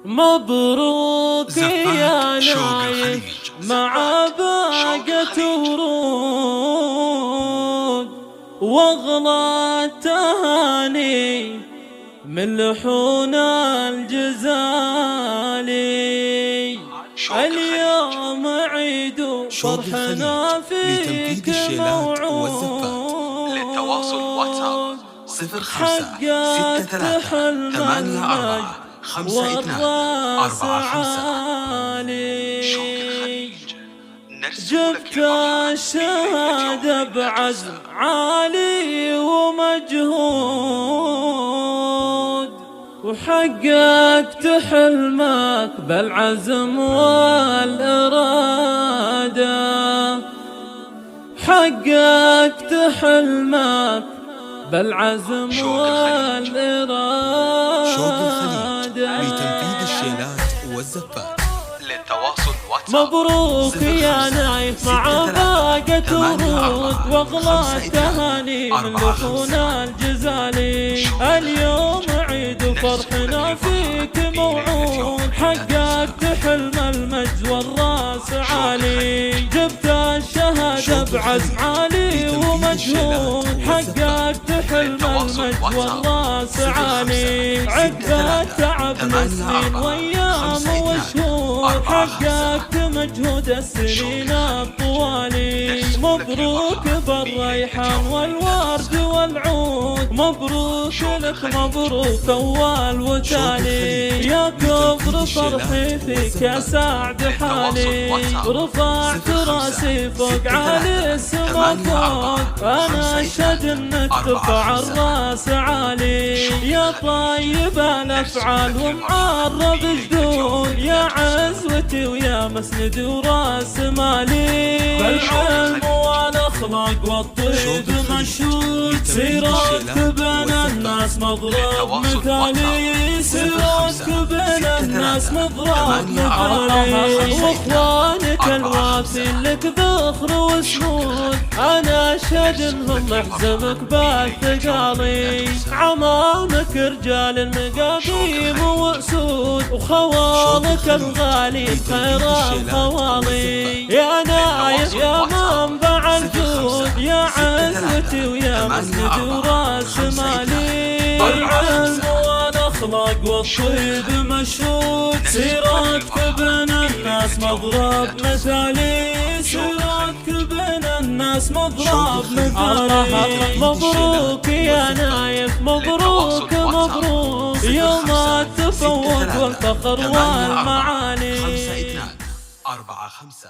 مبروك يا نايف مع باقة ورود واغلى تهاني من لحون الجزالي. اليوم عيد فرحنا فيك موعود، للتواصل واتساب 05 63 84 55 45. جبت الشهادة بعزم عالي ومجهود، وحققت حلمك بالعزم والإرادة. حققت حلمك بالعزم والإرادة. شوق الخليج لتنفيذ الشيلات والزفات. للتواصل واتساب مبروك يا نايف مع باقة ورود واغلى التهاني من لحون الجزالي. اليوم عيد فرحنا فيك موعود، حققت حلم المجد والراس عالي. جبت الشهادة بعزم عالي ومجهود، حققت حلم المجد والراس عالي. عقب التعب لسنين وايام وشهور، حققت مجهود السنين الطوالي. مبروك بالريحان والورد والعود، مبروك لك مبروك اول وتالي. يا كبر فرحي فيك يا سعد حالي، رفعت راسي فوق عالي السما فوق. انا اشهد انك ترفع الراس عالي. يا طيب الافعال ومعرب جدود، يا عزوتي ويا مسند وراس مالي. بالعلم والاخلاق والطيب مشهود، سيرتك بين الناس مضرب مثالي. سيرتك بين الناس مضرب مثالي. واخوانك الوافين لك ذخر وسنود، انا اشهد انهم محزمك بالثقالي. عمامك رجال المقابيم واسود، وخوالك الغالي بخير الخوالي. يا نايف يا منبع الجود، يا عزوتي ويا مسند وراس مالي. بالعلم والاخلاق والطيب مشهود، سيرتك بين الناس مضرب مثالي. سيرتك بين الناس مضرب مثالي. مبروك يا نايف مبروك مبروك، يوم التفوق والفخر والمعالي. 5 2 4 5